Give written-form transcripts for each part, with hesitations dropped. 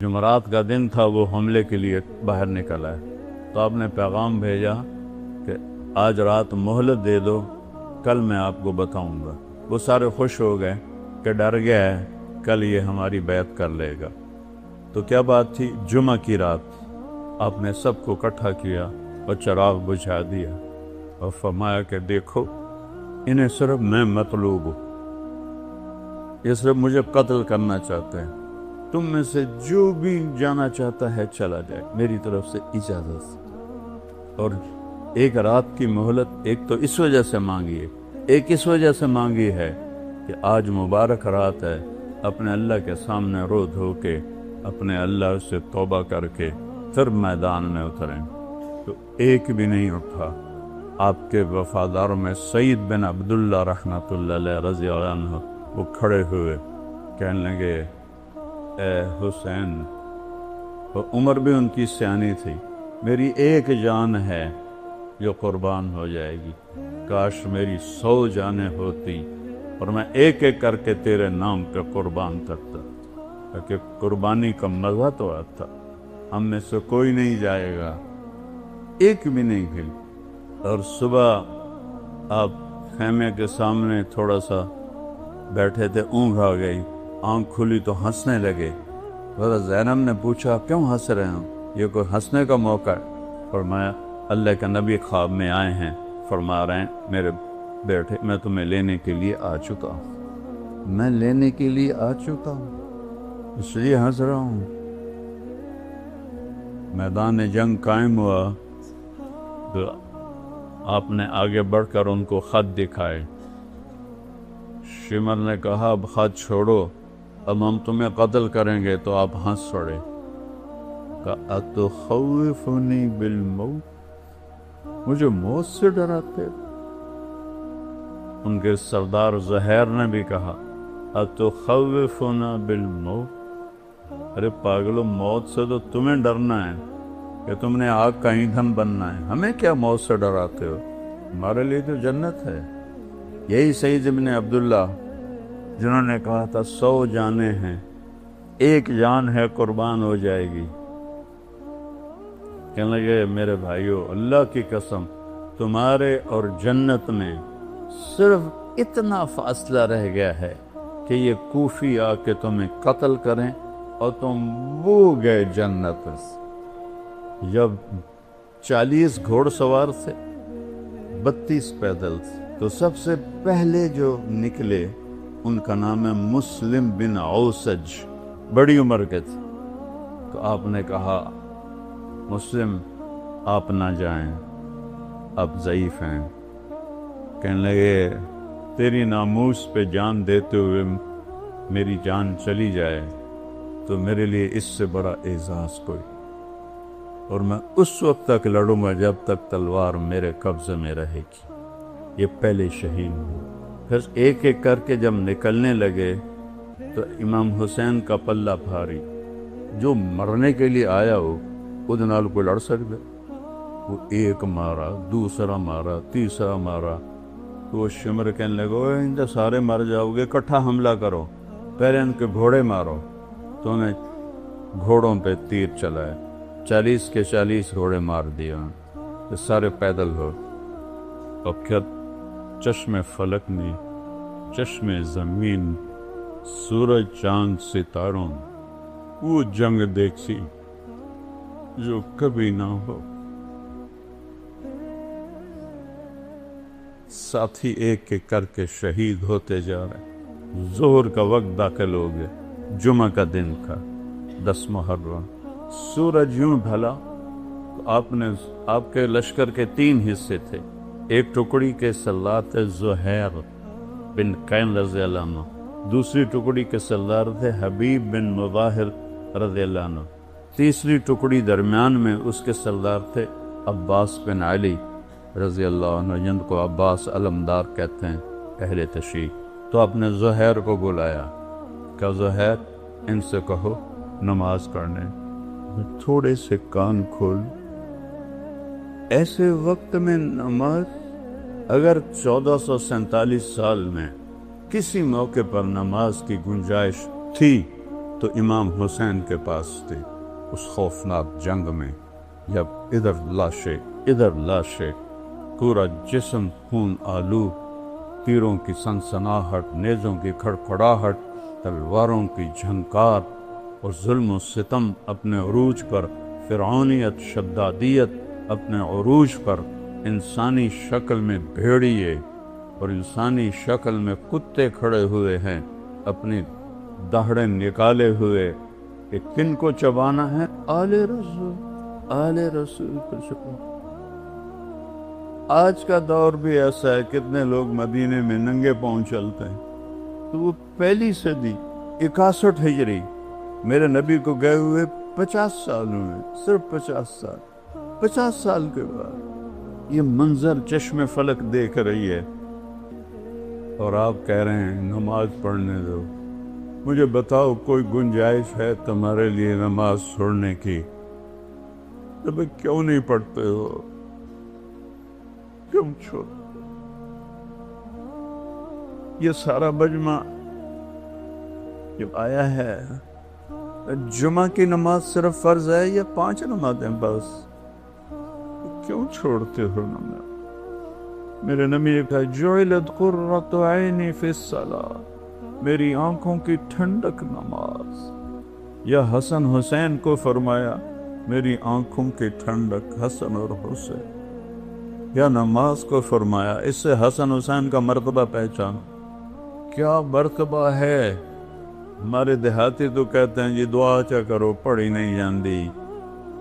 جمعرات کا دن تھا، وہ حملے کے لیے باہر نکلا ہے، تو آپ نے پیغام بھیجا کہ آج رات مہلت دے دو، کل میں آپ کو بتاؤں گا۔ وہ سارے خوش ہو گئے کہ ڈر گیا ہے کل یہ ہماری بیعت کر لے گا۔ تو کیا بات تھی؟ جمعہ کی رات آپ نے سب کو اکٹھا کیا اور چراغ بجھا دیا اور فرمایا کہ دیکھو انہیں صرف میں مطلوب ہوں، یہ صرف مجھے قتل کرنا چاہتے ہیں، تم میں سے جو بھی جانا چاہتا ہے چلا جائے، میری طرف سے اجازت سے۔ اور ایک رات کی مہلت ایک تو اس وجہ سے مانگی ہے، ایک اس وجہ سے مانگی ہے کہ آج مبارک رات ہے، اپنے اللہ کے سامنے رو دھو کے اپنے اللہ سے توبہ کر کے پھر میدان میں اتریں۔ تو ایک بھی نہیں اٹھا۔ آپ کے وفاداروں میں سعید بن عبداللہ رحمۃ اللہ علیہ رضی اللہ عنہ وہ کھڑے ہوئے کہنے لگے اے حسین، اور عمر بھی ان کی سیانی تھی، میری ایک جان ہے جو قربان ہو جائے گی، کاش میری 100 جانیں ہوتی اور میں ایک ایک کر کے تیرے نام پہ قربان کرتا، تاکہ قربانی کا مزہ تو آتا۔ ہم میں سے کوئی نہیں جائے گا، ایک بھی نہیں گئی۔ اور صبح آپ خیمے کے سامنے تھوڑا سا بیٹھے تھے، اونگ آ گئی، آنکھ کھلی تو ہنسنے لگے۔ حضرت زینب نے پوچھا کیوں ہنس رہے ہیں؟ یہ کوئی ہنسنے کا موقع ہے؟ فرمایا اللہ کے نبی خواب میں آئے ہیں، فرما رہے ہیں میرے بیٹے میں تمہیں لینے کے لیے آ چکا ہوں، میں لینے کے لیے آ چکا ہوں، اس لیے ہنس رہا ہوں۔ میدان جنگ قائم ہوا تو آپ نے آگے بڑھ کر ان کو خط دکھائے۔ شمر نے کہا اب خط چھوڑو، اب ہم تمہیں قتل کریں گے، تو آپ ہنس پڑے۔ کہا اتخوفنی بالموت، مجھے موت سے ڈراتے؟ ان کے سردار زہیر نے بھی کہا اتخوفنا بالموت، ارے پاگلو، موت سے تو تمہیں ڈرنا ہے کہ تم نے آگ کا ایندھن بننا ہے، ہمیں کیا موت سے ڈراتے ہو؟ ہمارے لیے تو جنت ہے۔ یہی سعید ابن عبداللہ جنہوں نے کہا تھا 100 جانیں ہیں، ایک جان ہے قربان ہو جائے گی، کہنے لگے میرے بھائیو اللہ کی قسم تمہارے اور جنت میں صرف اتنا فاصلہ رہ گیا ہے کہ یہ کوفی آ کے تمہیں قتل کریں اور تم وہ گئے جنت سے۔ جب 40 گھوڑ سوار تھے، 32 پیدل تھے، تو سب سے پہلے جو نکلے ان کا نام ہے مسلم بن اوسج، بڑی عمر کے تھے۔ تو آپ نے کہا مسلم آپ نہ جائیں، آپ ضعیف ہیں۔ کہنے لگے تیری ناموس پہ جان دیتے ہوئے میری جان چلی جائے تو میرے لیے اس سے بڑا اعزاز کوئی، اور میں اس وقت تک لڑوں گا جب تک تلوار میرے قبضے میں رہے گی۔ یہ پہلے شہید ہوئے۔ پھر ایک ایک کر کے جب نکلنے لگے تو امام حسین کا پلہ بھاری، جو مرنے کے لیے آیا ہو خود نال کو لڑ سکتے، وہ ایک مارا، دوسرا مارا، تیسرا مارا، تو وہ شمر کہنے لگو ان سے سارے مر جاؤ گے، اکٹھا حملہ کرو، پہلے ان کے گھوڑے مارو۔ تو انہیں گھوڑوں پہ تیر چلائے، 40 کے 40 گھوڑے مار دیا، تو سارے پیدل ہو۔ اور پھر چشم فلک نے، چشم زمین، سورج چاند ستاروں، وہ جنگ دیکھی جو کبھی نہ ہو۔ ساتھی ایک ایک کر کے شہید ہوتے جا رہے۔ ظہر کا وقت داخل ہو گیا، جمعہ کا دن تھا، 10 محرم۔ سورج یوں ڈھلا تو آپ کے لشکر کے 3 حصے تھے۔ ایک ٹکڑی کے سردار تھے زہیر بن قین رضی اللہ عنہ، دوسری ٹکڑی کے سردار تھے حبیب بن مظاہر رضی اللہ عنہ، تیسری ٹکڑی درمیان میں اس کے سردار تھے عباس بن علی رضی اللہ عنہ، جن کو عباس علمدار کہتے ہیں اہل تشیع۔ تو آپ نے زہیر کو بلایا کہ زہیر ان سے کہو نماز پڑھنے۔ تھوڑے سے کان کھول، ایسے وقت میں نماز؟ اگر 1447 سال میں کسی موقع پر نماز کی گنجائش تھی تو امام حسین کے پاس تھی اس خوفناک جنگ میں، جب ادھر لاشیں، پورا جسم خون آلو، تیروں کی سنسناہٹ، نیزوں کی کھڑکھڑاہٹ، تلواروں کی جھنکار، اور ظلم و ستم اپنے عروج پر، فرعونیت، شدادیت اپنے عروج پر، انسانی شکل میں بھیڑیے اور انسانی شکل میں کتے کھڑے ہوئے ہیں اپنی دہڑیں نکالے ہوئے کہ کن کو چبانا ہے؟ آل رسول کو چبانا۔ آج کا دور بھی ایسا ہے، کتنے لوگ مدینے میں ننگے پاؤں چلتے ہیں، تو وہ پہلی صدی 61 ہجری، میرے نبی کو گئے ہوئے 50 سال ہوئے، صرف 50 سال کے بعد یہ منظر چشم فلک دیکھ رہی ہے، اور آپ کہہ رہے ہیں نماز پڑھنے دو۔ مجھے بتاؤ کوئی گنجائش ہے تمہارے لیے نماز چھوڑنے کی؟ تو بھئی کیوں نہیں پڑھتے ہو؟ کیوں چھوڑ؟ یہ سارا مجمع جب آیا ہے، جمعہ کی نماز صرف فرض ہے یا 5 نمازیں بس؟ کیوں چھوڑتے ہو نماز؟ میرے نبی نے کہا جعلت قرۃ عینی فی الصلاۃ، میری آنکھوں کی ٹھنڈک نماز۔ یا حسن حسین کو فرمایا میری آنکھوں کی ٹھنڈک حسن اور حسین، یا نماز کو فرمایا۔ اس سے حسن حسین کا مرتبہ پہچان، کیا مرتبہ ہے۔ ہمارے دیہاتی تو کہتے ہیں جی دعا چا کرو، پڑھی نہیں جاندی،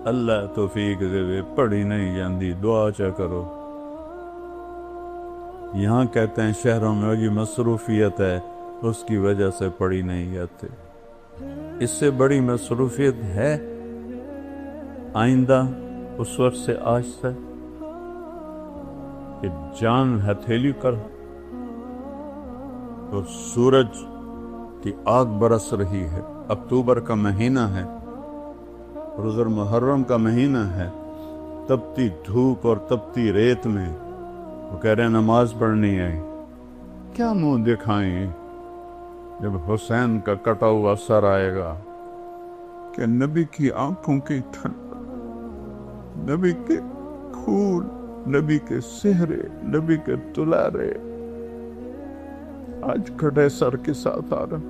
اللہ توفیق دے، پڑھی نہیں جاندی، دعا چا کرو۔ یہاں کہتے ہیں شہروں میں جی مصروفیت ہے، اس کی وجہ سے پڑھی نہیں جاتے۔ اس سے بڑی مصروفیت ہے آئندہ اس وقت سے آج تک کہ جان ہتھیلی کر اور سورج کی آگ برس رہی ہے، اکتوبر کا مہینہ ہے، روز محرم کا مہینہ ہے، تپتی دھوپ اور تپتی ریت میں وہ کہہ رہے ہیں نماز پڑھنی ہے۔ کیا منہ دکھائیں جب حسین کا کٹا ہوا سر آئے گا کہ نبی کی آنکھوں کی ٹھنڈک، نبی کے پھول، نبی کے سہرے، نبی کے تلارے آج کٹے سر کے ساتھ آ رہے۔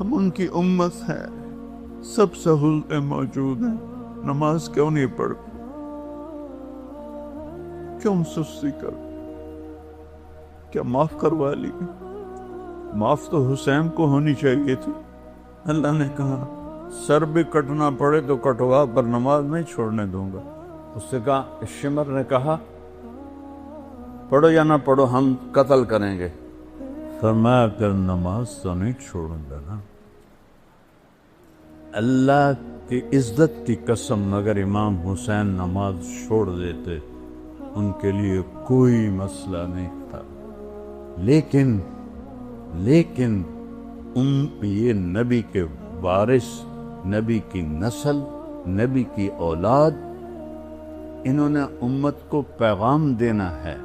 ہم ان کی امت ہے، سب سہولتیں موجود ہیں، نماز کیوں نہیں پڑھ؟ کیوں سستی کر؟ کیا معاف کروا لی؟ معاف تو حسین کو ہونی چاہیے تھی۔ اللہ نے کہا سر بھی کٹنا پڑے تو کٹوا، پر نماز نہیں چھوڑنے دوں گا۔ اس سے کہا، شمر نے کہا پڑھو یا نہ پڑھو ہم قتل کریں گے، فرمایا کہ نماز تو نہیں چھوڑوں گا نا۔ اللہ کی عزت کی قسم اگر امام حسین نماز چھوڑ دیتے ان کے لیے کوئی مسئلہ نہیں تھا، لیکن یہ نبی کے وارث، نبی کی نسل، نبی کی اولاد، انہوں نے امت کو پیغام دینا ہے۔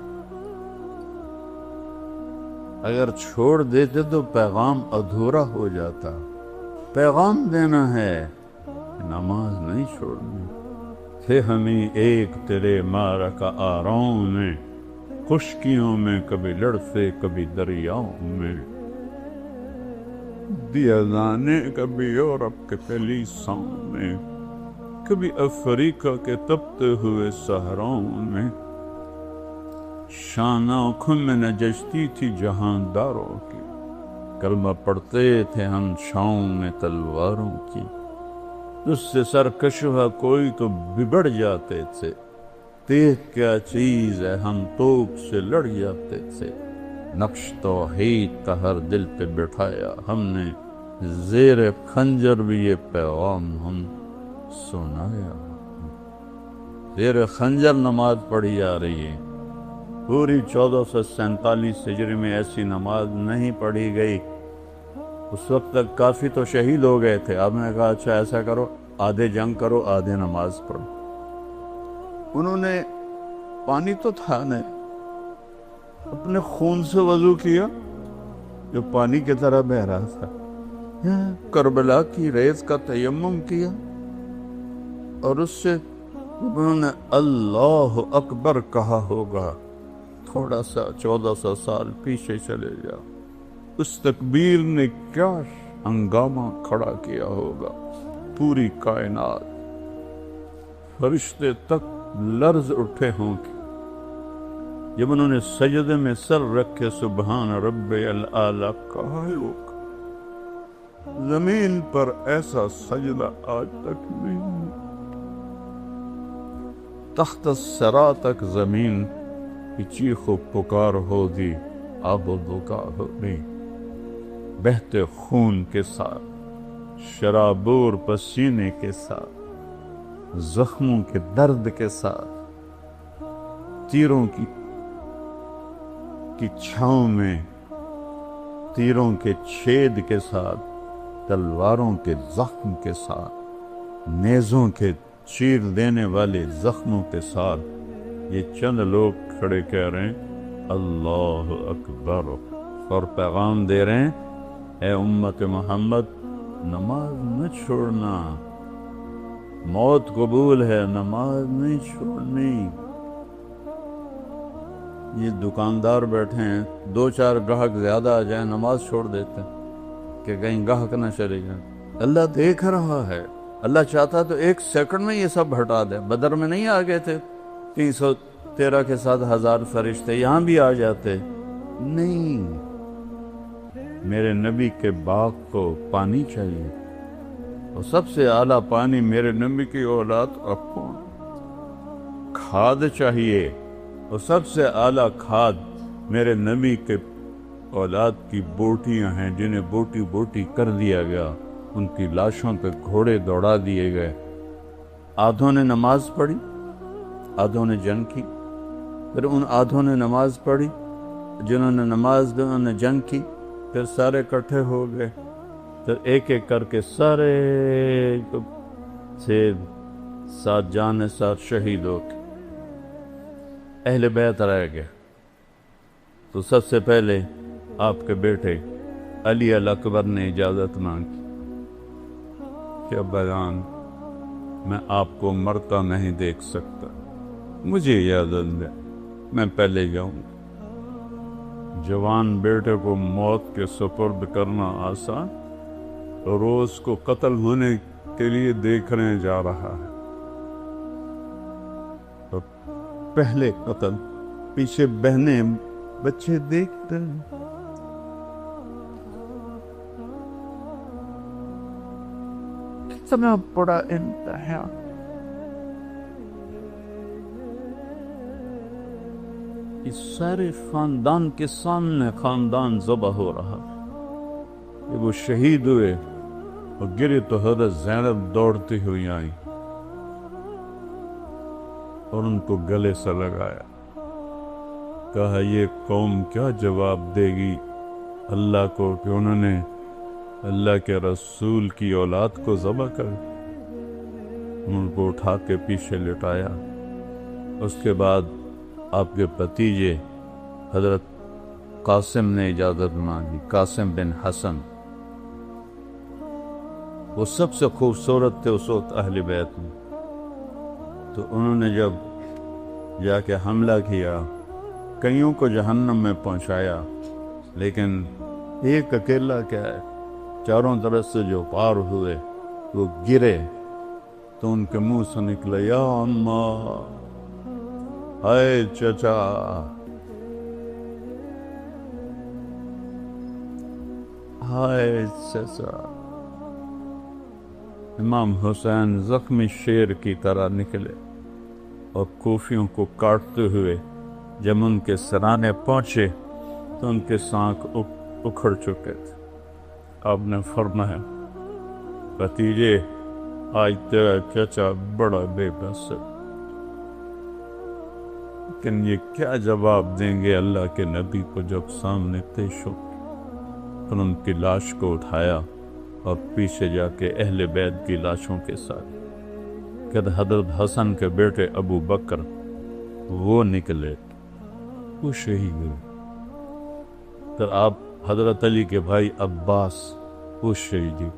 اگر چھوڑ دیتے تو پیغام ادھورا ہو جاتا۔ پیغام دینا ہے، نماز نہیں چھوڑنی۔ تھے ہمیں ایک تیرے معرکہ آراؤں میں، خشکیوں میں کبھی لڑتے کبھی دریاؤں میں، دیا جانے کبھی یورپ کے کلیساؤں میں، کبھی افریقہ کے تپتے ہوئے صحراؤں میں، شانہ کھن میں نجشتی تھی جہانداروں کی، کلمہ پڑھتے تھے ہم چھاؤں میں تلواروں کی، اس سے سرکشہ کوئی تو بگڑ جاتے تھے، دیکھ کیا چیز ہے ہم توپ سے لڑ جاتے تھے، نقش توحید کا ہر دل پہ بٹھایا ہم نے، زیر خنجر بھی یہ پیغام ہم سنایا۔ زیر خنجر نماز پڑھی جا رہی ہے، پوری 1447 ہجری میں ایسی نماز نہیں پڑھی گئی۔ اس وقت تک کافی تو شہید ہو گئے تھے، آپ نے کہا اچھا ایسا کرو، آدھے جنگ کرو آدھے نماز پڑھو۔ انہوں نے پانی تو تھا نہیں، اپنے خون سے وضو کیا جو پانی کی طرح بہ رہا تھا، کربلا کی ریت کا تیمم کیا، اور اس سے انہوں نے اللہ اکبر کہا ہوگا، تھوڑا سا 1400 سال پیچھے چلے جاؤ، اس تکبیر نے کیا ہنگامہ کھڑا کیا ہوگا، پوری کائنات، فرشتے تک لرز اٹھے ہوں گے جب انہوں نے سجدے میں سر رکھے سبحان ربی الاعلی کہا ہوگا۔ زمین پر ایسا سجدہ آج تک نہیں، تحت الثری تک زمین کی چیخ و پکار ہوگی، آب و بکا ہوگی، بہتے خون کے ساتھ، شرابور پسینے کے ساتھ، زخموں کے درد کے ساتھ، تیروں کی چھاؤں میں، تیروں کے چھید کے ساتھ، تلواروں کے زخم کے ساتھ، نیزوں کے چیر دینے والے زخموں کے ساتھ، یہ چند لوگ کھڑے کہہ رہے ہیں اللہ اکبر، اور پیغام دے رہے ہیں اے امت محمد، نماز نہ چھوڑنا، موت قبول ہے، نماز نہیں چھوڑنی۔ یہ دکاندار بیٹھے ہیں، 2-4 گاہک زیادہ آ جائیں نماز چھوڑ دیتے ہیں کہ کہیں گاہک نہ چلے جائیں۔ اللہ دیکھ رہا ہے، اللہ چاہتا تو 1 سیکنڈ میں یہ سب ہٹا دے۔ بدر میں نہیں آ گئے تھے 313 کے ساتھ 1000 فرشتے، یہاں بھی آ جاتے، نہیں، میرے نبی کے باغ کو پانی چاہیے، اور سب سے اعلیٰ پانی میرے نبی کی اولاد کو کھاد چاہیے، اور سب سے اعلیٰ کھاد میرے نبی کے اولاد کی بوٹیاں ہیں جنہیں بوٹی بوٹی کر دیا گیا، ان کی لاشوں پہ گھوڑے دوڑا دیے گئے۔ آدھوں نے نماز پڑھی، آدھوں نے جنگ کی، پھر ان آدھوں نے نماز پڑھی، جنہوں نے نماز دی انہوں نے جنگ کی، پھر سارے اکٹھے ہو گئے، پھر ایک ایک کر کے سارے سے ساتھ جان ساتھ شہید ہو گئے، اہل بیت رہ گئے۔ تو سب سے پہلے آپ کے بیٹے علی الاکبر نے اجازت مانگی کہ ابا جان میں آپ کو مرتا نہیں دیکھ سکتا، مجھے اجازت دے، میں پہلے جاؤں گا۔ جوان بیٹے کو موت کے سپرد کرنا آسان، روز کو قتل ہونے کے لیے دیکھنے جا رہا ہے، تو پہلے قتل، پیچھے بہنیں بچے دیکھتے ہیں۔ کتنا بڑا امتحان، اس سارے خاندان کے سامنے خاندان ذبح ہو رہا ہے۔ جب وہ شہید ہوئے اور گرے تو حضرت زینب دوڑتی ہوئی آئی اور ان کو گلے سے لگایا، کہا یہ قوم کیا جواب دے گی اللہ کو کہ انہوں نے اللہ کے رسول کی اولاد کو ذبح کر، ان کو اٹھا کے پیچھے لٹایا۔ اس کے بعد آپ کے بھتیجے حضرت قاسم نے اجازت مانگی، قاسم بن حسن، وہ سب سے خوبصورت تھے اس وقت اہل بیت میں، تو انہوں نے جب جا کے حملہ کیا، کئیوں کو جہنم میں پہنچایا، لیکن ایک اکیلا کیا ہے، چاروں طرف سے جو پار ہوئے وہ گرے تو ان کے منہ سے نکلا یا اماں، ہائے چچا، ہائے چچا۔ امام حسین زخمی شیر کی طرح نکلے اور کوفیوں کو کاٹتے ہوئے جب ان کے سرانے پہنچے تو ان کے سانک اکھڑ چکے تھے۔ آپ نے فرمایا بھتیجے آج تیرا چچا بڑا بے بس ہے، لیکن یہ کیا جواب دیں گے اللہ کے نبی کو جب سامنے پیش ہو۔ پھر ان کی لاش کو اٹھایا اور پیچھے جا کے اہل بیت کی لاشوں کے ساتھ کہ حضرت حسن کے بیٹے ابو بکر وہ نکلے، وہ شہید ہوئے۔ پھر آپ حضرت علی کے بھائی عباس وہ شہید ہوئے،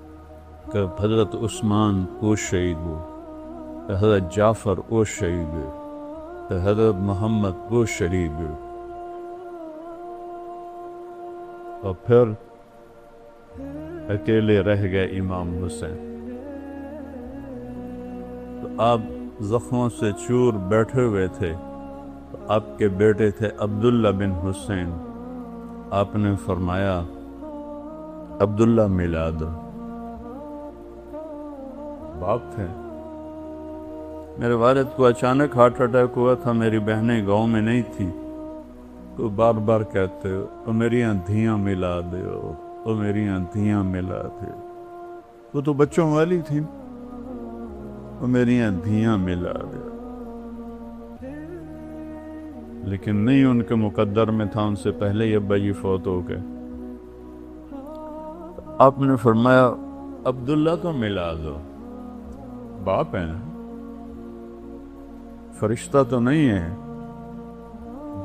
کہ حضرت عثمان وہ شہید ہوئے، کہ حضرت جعفر وہ شہید ہوئے، کہ حضرت محمد وہ شہید ہوئے، اور پھر اکیلے رہ گئے امام حسین۔ تو آپ زخموں سے چور بیٹھے ہوئے تھے، تو آپ کے بیٹے تھے عبداللہ بن حسین، آپ نے فرمایا عبداللہ ملا دو۔ باپ تھے، میرے والد کو اچانک ہارٹ اٹیک ہوا تھا، میری بہنیں گاؤں میں نہیں تھی، تو بار بار کہتے او میری آندھیاں ملا دیو، او میری آندھیاں ملا دے، وہ تو بچوں والی تھی، او میری آندھیاں ملا دے، لیکن نہیں ان کے مقدر میں تھا، ان سے پہلے ہی ابا جی فوت ہو گئے۔ آپ نے فرمایا عبداللہ تو ملا دو، باپ ہے نا، فرشتہ تو نہیں ہے،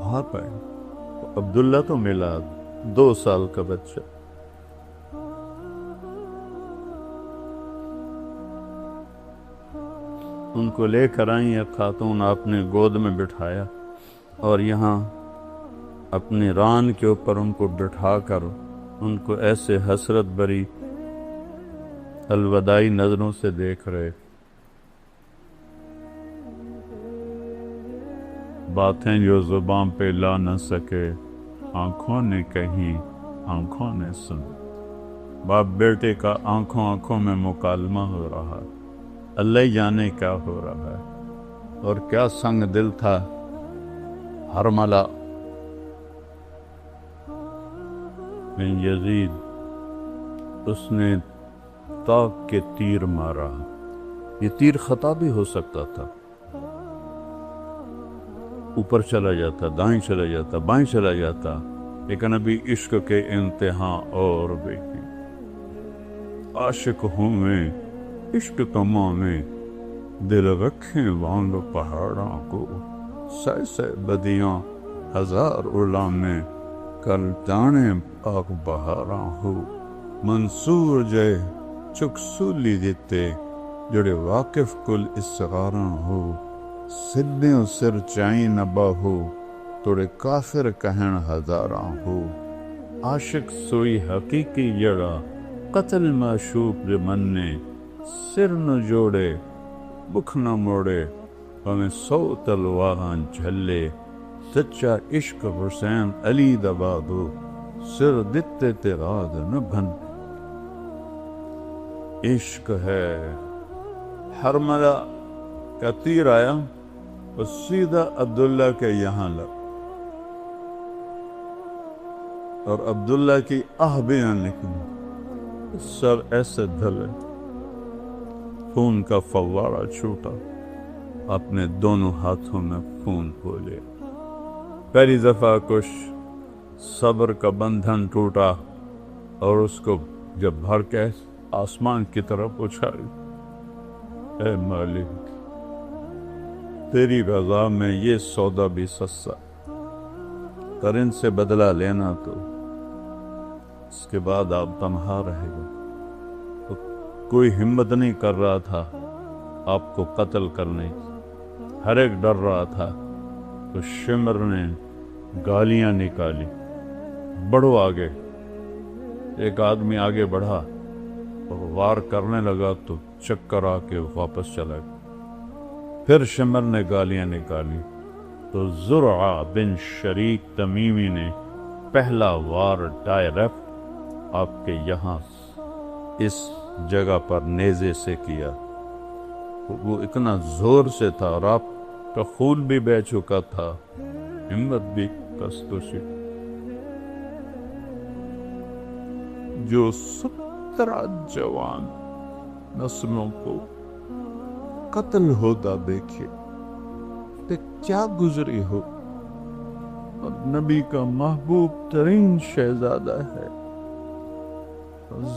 باپ ہے، عبداللہ تو ملا دو، 2 سال کا بچہ۔ ان کو لے کر آئیں ایک خاتون، آپ نے گود میں بٹھایا اور یہاں اپنی ران کے اوپر ان کو بٹھا کر ان کو ایسے حسرت بری الوداعی نظروں سے دیکھ رہے، باتیں جو زبان پہ لا نہ سکے آنکھوں نے کہیں آنکھوں نے سن۔ باپ بیٹے کا آنکھوں آنکھوں میں مکالمہ ہو رہا، اللہ جانے کیا ہو رہا ہے، اور کیا سنگ دل تھا حرملہ بن یزید، اس نے طاق کے تیر مارا، یہ تیر خطا بھی ہو سکتا تھا، اوپر چلا جاتا، دائیں چلا جاتا، بائیں چلا جاتا، لیکن ابھی عشق کے انتہا اور بھی عاشق ہوں میں عشق کماں میں، دل رکھیں وانگ پہاڑاں کو، سہ سہ بدیاں ہزار علامے، کل جانے پاک بہاراں ہو، منصور جے چک سولی دیتے، جڑے واقف کل اسغاراں ہو، سدھیں سر چائیں نہ باہو، توڑے کافر کہن ہزاراں ہو، عاشق سوئی حقیقی جڑا، قتل معشوق دے مننے، سر نہ جوڑے بکھ نہ موڑے، ہمیں 100 تلواراں جھلے، سچا عشق حسین علی دبادو، سر دتے تیراد نہ بھن۔ عشق ہے، حرملہ کا تیر آیا اور سیدھا عبداللہ کے یہاں لگ، اور عبداللہ کی آہ بیاں نکلی، سر ایسے دھلے، خون کا فوارہ چھوٹا، اپنے دونوں ہاتھوں میں خون کھولے، پہلی دفعہ کچھ صبر کا بندھن ٹوٹا، اور اس کو جب بھر کے آسمان کی طرف اچھالی، اے مالک تیری رضا میں یہ سودا بھی سستا، پر ان سے بدلہ لینا تو اس کے بعد آپ تنہا رہے گا۔ تو کوئی ہمت نہیں کر رہا تھا آپ کو قتل کرنے، ہر ایک ڈر رہا تھا، تو شمر نے گالیاں نکالی، بڑھو آگے، ایک آدمی آگے بڑھا اور وار کرنے لگا تو چکر آ کے واپس چلا گیا، پھر شمر نے گالیاں نکالی تو زرعہ بن شریک تمیمی نے پہلا وار ڈائریکٹ آپ کے یہاں اس جگہ پر نیزے سے کیا، وہ اتنا زور سے تھا اور آپ کا خون بھی بہہ چکا تھا، ہمت بھی کستوشی، جو 17 جوان نسلوں کو قتل ہوتا دیکھے تو کیا گزری ہو، اور نبی کا محبوب ترین شہزادہ ہے،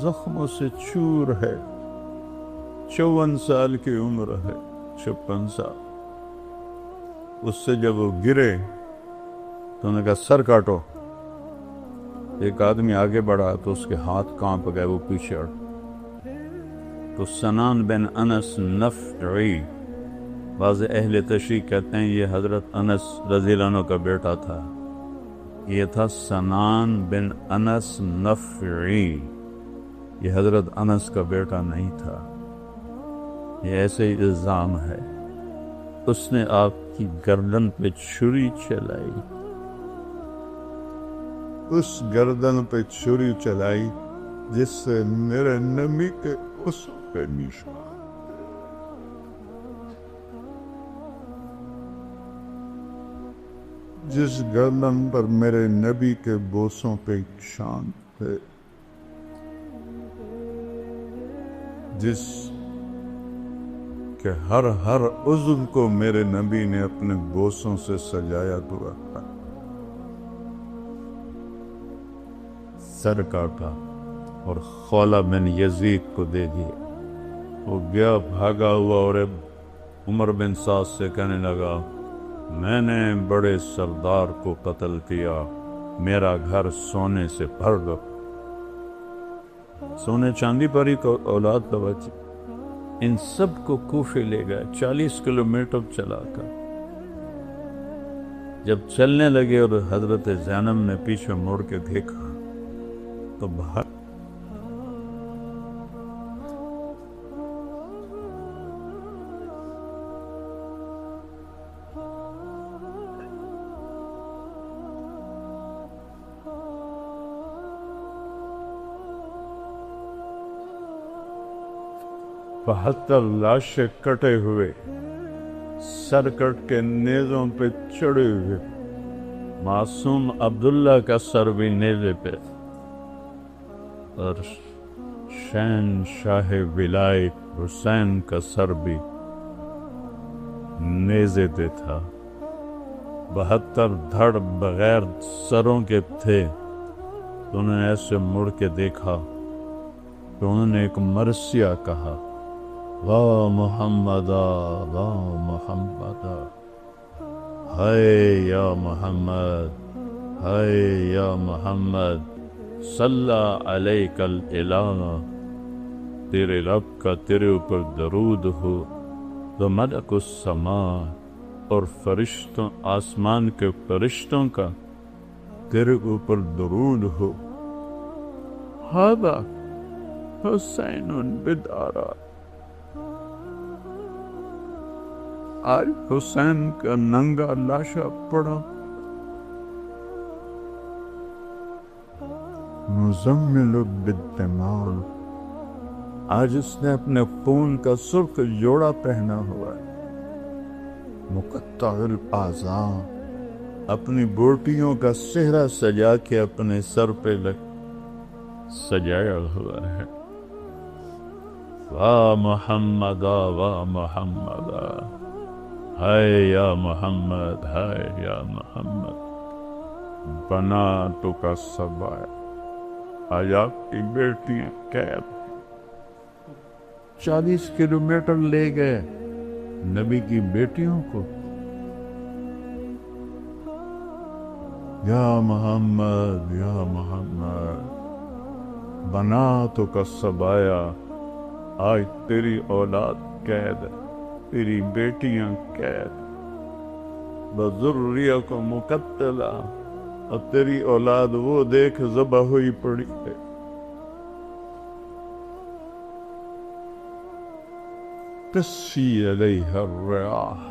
زخموں سے چور ہے، 54 سال کی عمر ہے، 56 سال، اس سے جب وہ گرے تو انہوں نے کہا سر کاٹو، ایک آدمی آگے بڑھا تو اس کے ہاتھ کانپ گئے، وہ پیچھے ہٹ۔ تو سنان بن انس نفعی، بعض اہل تشریح کہتے ہیں یہ حضرت انس رضی اللہ عنہ کا بیٹا تھا، یہ تھا سنان بن انس نفعی، یہ حضرت انس کا بیٹا نہیں تھا، یہ ایسے ہی الزام ہے۔ اس نے آپ کی گردن پہ چھری چلائی، اس گردن پہ چھری چلائی جس سے میرے نبی کے اس پہ نشان، جس گردن پر میرے نبی کے بوسوں پہ نشان تھے، جس کہ ہر عضو کو میرے نبی نے اپنے بوسوں سے سجایا ہوا تھا۔ سر کاٹا اور خولہ بن یزید کو دے دیا، وہ گیا بھاگا ہوا اور عمر بن سعد سے کہنے لگا میں نے بڑے سردار کو قتل کیا، میرا گھر سونے سے بھر دو۔ سونے چاندی پر ہی اولاد کا بچہ، ان سب کو کوفے لے گئے 40 کلومیٹر چلا کر۔ جب چلنے لگے اور حضرت زینب نے پیچھے مڑ کے دیکھا تو باہر بہتر لاشیں کٹے ہوئے، سر کٹ کے نیزوں پہ چڑھے ہوئے، معصوم عبداللہ کا سر بھی نیزے پہ، اور شہنشاہ ولایت حسین کا سر بھی نیزے پہ تھا۔ 72 دھڑ بغیر سروں کے تھے، تو انہوں نے ایسے مڑ کے دیکھا تو انہوں نے ایک مرثیہ کہا، واہ محمدہ واہ محمدہ، ہائے یا محمد ہائے یا محمد، صلی علیک الالہ، تیرے رب کا تیرے اوپر درود ہو، تو ملک السماء، اور فرشتوں آسمان کے فرشتوں کا تیرے اوپر درود ہو، ھذا حسین بدارا، آج حسین کا ننگا لاشا پڑا، مزمل بالدماء، آج اس نے اپنے خون کا سرخ جوڑا پہنا ہوا ہے، مقطع الاعضاء، اپنی بوٹیوں کا صحرا سجا کے اپنے سر پہ سجایا ہوا ہے، واہ محمدہ واہ محمدہ، ہائے یا محمد ہائے یا محمد، بناتک السبع، آج آپ کی بیٹیاں قید، 40 کلومیٹر لے گئے نبی کی بیٹیوں کو، یا محمد یا محمد، بناتک السبع، آج تیری اولاد قید ہے، تیری بیٹیاں قید، بذریہ کو مقتلہ، اور تیری اولاد وہ دیکھ ذبح ہوئی پڑی ہے۔ تسی علیہ الریاح،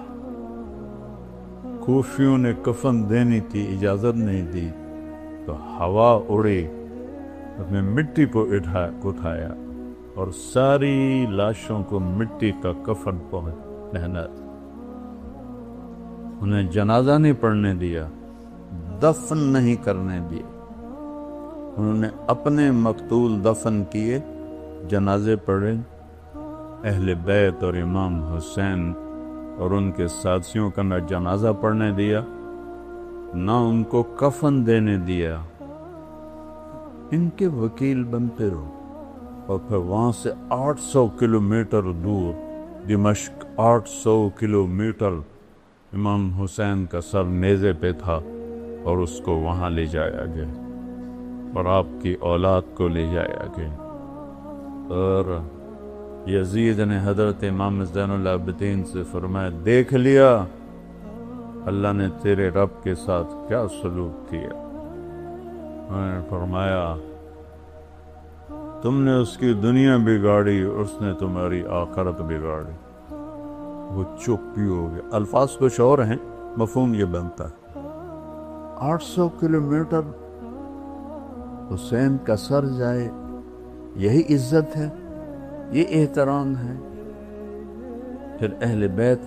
کوفیوں نے کفن دینی تھی، اجازت نہیں دی، تو ہوا اڑی، اپنے مٹی کو اٹھایا اور ساری لاشوں کو مٹی کا کفن پہنا، انہیں جنازہ نہیں پڑھنے دیا، دفن نہیں کرنے دیا، انہوں نے اپنے مقتول دفن کیے، جنازے پڑھے، اہل بیت اور امام حسین اور ان کے ساتھیوں کا نہ جنازہ پڑھنے دیا، نہ ان کو کفن دینے دیا، ان کے وکیل بنتے رہو۔ اور پھر وہاں سے 800 کلومیٹر دور دمشق، 800 کلومیٹر، امام حسین کا سر نیزے پہ تھا اور اس کو وہاں لے جایا گیا۔ اور آپ کی اولاد کو لے جایا گیا۔ اور یزید نے حضرت امام زین العابدین سے فرمایا دیکھ لیا اللہ نے تیرے رب کے ساتھ کیا سلوک کیا۔ انہوں نے فرمایا تم نے اس کی دنیا بگاڑی، اس نے تمہاری آخرت بگاڑی۔ وہ چپ ہی ہو گیا۔ الفاظ کچھ اور ہیں، مفہوم یہ بنتا ہے 800 کلومیٹر حسین کا سر جائے، یہی عزت ہے، یہ احترام ہے۔ پھر اہل بیت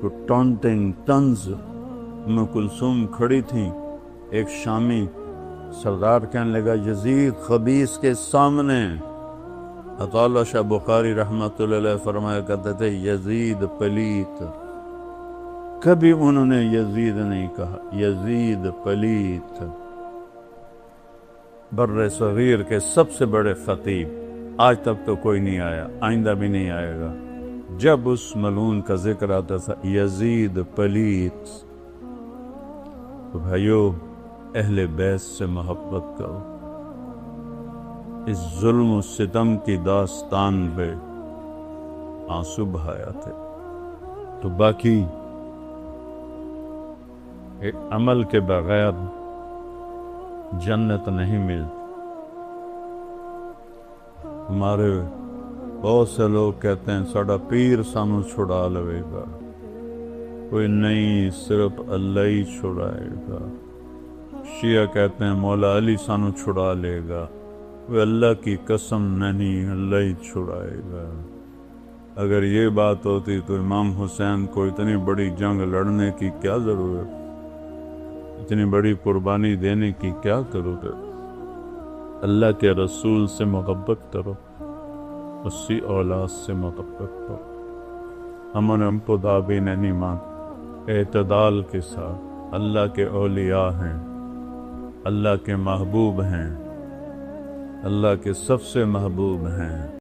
کو ٹانٹنگ طنز، ام کلثوم کھڑی تھیں، ایک شامی سردار کہنے لگا یزید خبیث کے سامنے، عطا اللہ شاہ بخاری رحمۃ اللہ علیہ فرمایا کرتے تھے یزید پلیت، کبھی انہوں نے یزید نہیں کہا، یزید پلیت۔ بر صغیر کے سب سے بڑے خطیب، آج تک تو کوئی نہیں آیا، آئندہ بھی نہیں آئے گا، جب اس ملعون کا ذکر آتا تھا یزید پلیت۔ تو بھائیو اہل بیت سے محبت کرو، اس ظلم و ستم کی داستان پہ آنسو بہایا تھے۔ تو باقی عمل کے بغیر جنت نہیں ملتی۔ ہمارے بہت سے لوگ کہتے ہیں ساڑا پیر سانو چھڑا لوے گا، کوئی نہیں، صرف اللہ ہی چھڑائے گا۔ شیعہ کہتے ہیں مولا علی سانو چھڑا لے گا، وہ اللہ کی قسم نہیں، اللہ ہی چھڑائے گا۔ اگر یہ بات ہوتی تو امام حسین کو اتنی بڑی جنگ لڑنے کی کیا ضرورت، اتنی بڑی قربانی دینے کی کیا ضرورت؟ اللہ کے رسول سے محبت کرو، اسی اولاد سے محبت کرو۔ ہم کو دعوی نہیں مان، اعتدال کے ساتھ، اللہ کے اولیاء ہیں، اللہ کے محبوب ہیں، اللہ کے سب سے محبوب ہیں۔